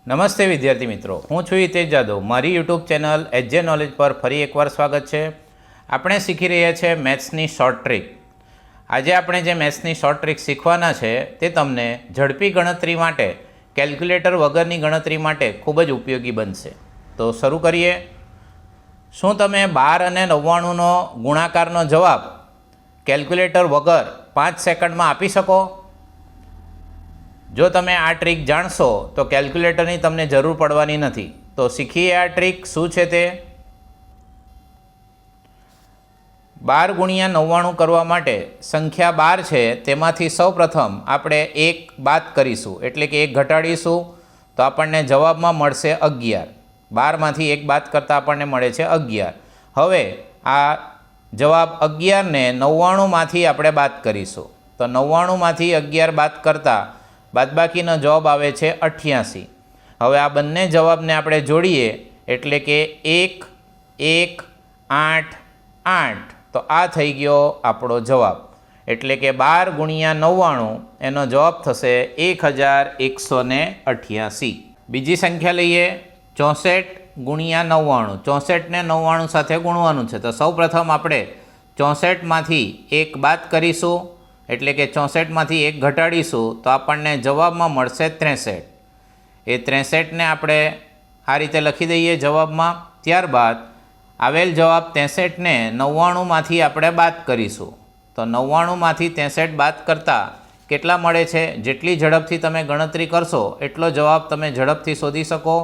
નમસ્તે વિદ્યાર્થી મિત્રો, હું છું હિતેશ જાદવ। મારી યુટ્યુબ ચેનલ એચજે નોલેજ પર ફરી એકવાર સ્વાગત છે। આપણે શીખી રહ્યા છીએ મેથ્સની શોર્ટ ટ્રીક। આજે આપણે જે મેથ્સની શોર્ટ ટ્રીક શીખવાના છે તે તમને ઝડપી ગણતરી માટે, કેલ્ક્યુલેટર વગરની ગણતરી માટે ખૂબ જ ઉપયોગી બનશે। તો શરૂ કરીએ। શું તમે 12 અને 99નો ગુણાકારનો જવાબ કેલ્ક્યુલેટર વગર 5 સેકન્ડમાં આપી શકો? જો તમે આ ટ્રીક જાણશો તો કેલ્ક્યુલેટરની તમને જરૂર પડવાની નથી। તો શીખીએ આ ટ્રીક શું છે તે। 12 ગુણ્યા 99 કરવા માટે સંખ્યા 12 છે તેમાંથી સૌપ્રથમ આપણે 1 બાદ કરીશું, એટલે કે 1 ઘટાડીશું તો આપણને જવાબમાં મળશે 11। 12માંથી 1 બાદ કરતાં આપણને મળે છે 11। હવે આ જવાબ 11ને 99માંથી આપણે બાદ કરીશું તો 99માંથી 11 બાદ કરતાં બાદબાકીનો જવાબ આવે છે 88। હવે આ બંને જવાબને આપણે જોડીએ એટલે કે 1 1 8 8 તો આ થઈ ગયો આપણો જવાબ, એટલે કે 12 ગુણ્યા 99 એનો જવાબ થશે 1188। બીજી સંખ્યા લઈએ 64 ગુણ્યા 99। 64ને 99 સાથે ગુણવાનું છે તો સૌપ્રથમ આપણે 64માંથી 1 બાદ કરીશું, એટલે કે 64માંથી 1 ઘટાડીશું તો આપણને જવાબમાં મળશે 63। એ 63ને આપણે આ રીતે લખી દઈએ જવાબમાં। ત્યારબાદ આવેલ જવાબ 63ને 99માંથી આપણે બાદ કરીશું તો 99માંથી 63 બાદ કરતાં કેટલા મળે છે? જેટલી ઝડપથી તમે ગણતરી કરશો એટલો જવાબ તમે ઝડપથી શોધી શકો।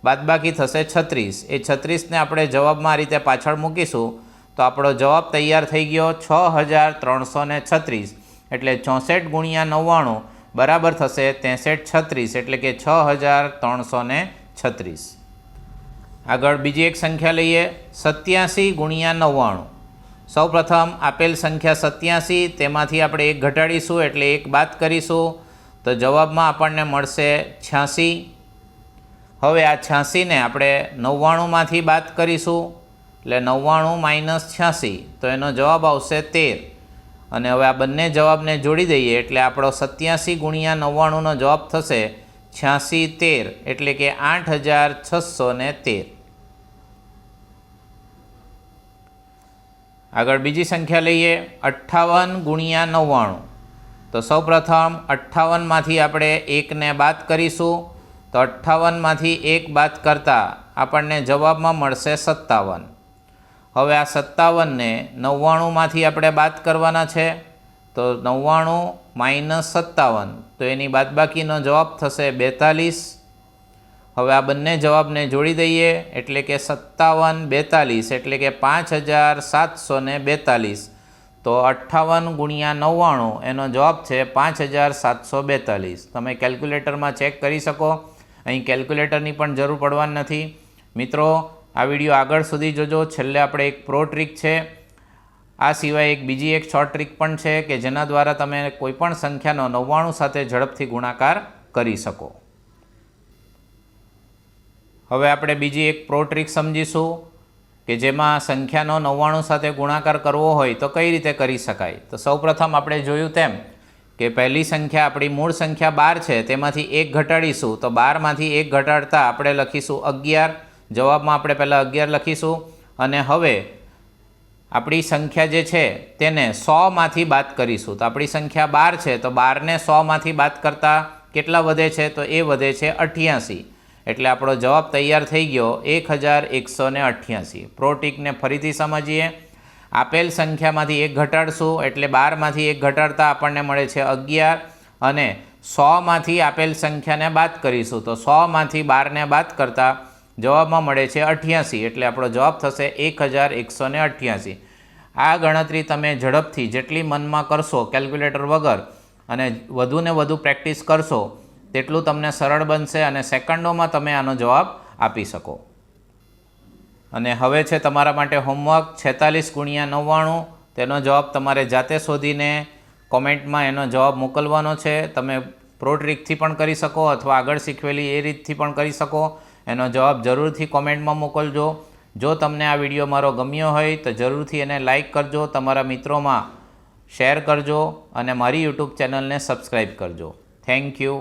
બાદબાકી થશે 36। એ 36ને આપણે જવાબમાં આ રીતે પાછળ મૂકીશું તો આપણો જવાબ તૈયાર થઈ ગયો 6336। એટલે 64 ગુણ્યા 99 બરાબર થશે 6336, એટલે કે 6336। આગળ બીજી એક સંખ્યા લઈએ 87 ગુણ્યા 99। સૌપ્રથમ આપેલ સંખ્યા 87, તેમાંથી આપણે 1 ઘટાડીશું એટલે 1 બાદ કરીશું તો જવાબમાં આપણને મળશે 86। હવે આ 86ને આપણે 99માંથી બાદ કરીશું એટલે 99 - 86 તો એનો જવાબ આવશે 13। અને હવે આ બંને જવાબને જોડી દઈએ એટલે આપણો 87 ગુણ્યા 99નો જવાબ થશે 86 13, એટલે કે 8613। આગળ બીજી સંખ્યા લઈએ 58 ગુણ્યા 99। તો સૌપ્રથમ 58માંથી આપણે 1ને બાદ કરીશું તો 58માંથી 1 બાદ કરતાં આપણને જવાબમાં મળશે 57। હવે આ 57ને 99માંથી આપણે બાદ કરવાના છે તો 99 - 57 તો એની બાદબાકીનો જવાબ થશે 42। હવે આ બંને જવાબને જોડી દઈએ એટલે કે 57 42, એટલે કે 5742। તો 58 ગુણ્યા 99 એનો જવાબ છે 5742। તમે કેલ્ક્યુલેટરમાં ચેક કરી શકો, અહીં કેલ્ક્યુલેટરની પણ જરૂર પડવાની નથી। મિત્રો, આ વિડીયો આગળ સુધી જોજો। છેલ્લે આપણે એક પ્રો ટ્રીક છે, આ સિવાય બીજી એક શોર્ટ ટ્રીક પણ છે કે જેના દ્વારા તમે કોઈપણ સંખ્યાનો 99 સાથે ઝડપથી ગુણાકાર કરી શકો। હવે આપણે બીજી એક પ્રો ટ્રીક સમજીશું કે જેમાં સંખ્યાનો 99 સાથે ગુણાકાર કરવો હોય તો કઈ રીતે કરી શકાય। તો સૌપ્રથમ આપણે જોયું તેમ કે પહેલી સંખ્યા આપણી મૂળ સંખ્યા 12 છે તેમાંથી 1 ઘટાડીશું તો 12માંથી 1 ઘટાડતા આપણે લખીશું 11। જવાબમાં આપણે પહેલાં 11 લખીશું અને હવે આપણી સંખ્યા જે છે તેને 100માંથી બાદ કરીશું તો આપણી સંખ્યા 12 છે તો 12ને 100માંથી બાદ કરતાં કેટલા વધે છે? તો એ વધે છે 88। એટલે આપણો જવાબ તૈયાર થઈ ગયો 1188। પ્રો ટ્રીકને ફરીથી સમજીએ। આપેલ સંખ્યામાંથી 1 ઘટાડશું એટલે 12માંથી 1 ઘટાડતા આપણને મળે છે 11 અને 100માંથી આપેલ સંખ્યાને બાદ કરીશું તો 100માંથી 12ને બાદ કરતાં જવાબમાં મળે છે 88, એટલે આપણો જવાબ થશે 1188। આ ગણતરી તમે ઝડપથી જેટલી મનમાં કરશો કેલ્ક્યુલેટર વગર અને વધુને વધુ પ્રેક્ટિસ કરશો તેટલું તમને સરળ બનશે અને સેકન્ડોમાં તમે આનો જવાબ આપી શકો। અને હવે છે તમારા માટે હોમવર્ક 46 ગુણ્યા 99। તેનો જવાબ તમારે જાતે શોધીને કોમેન્ટમાં એનો જવાબ મોકલવાનો છે। તમે પ્રો ટ્રીકથી પણ કરી શકો અથવા આગળ શીખવેલી એ રીતથી પણ કરી શકો। એનો જવાબ જરૂરથી કોમેન્ટમાં મોકલજો। જો તમને આ વિડીયો મારો ગમ્યો હોય તો જરૂરથી એને લાઇક કરજો, તમારા મિત્રોમાં શેર કરજો અને મારી યુટ્યુબ ચેનલને સબસ્ક્રાઈબ કરજો। Thank you.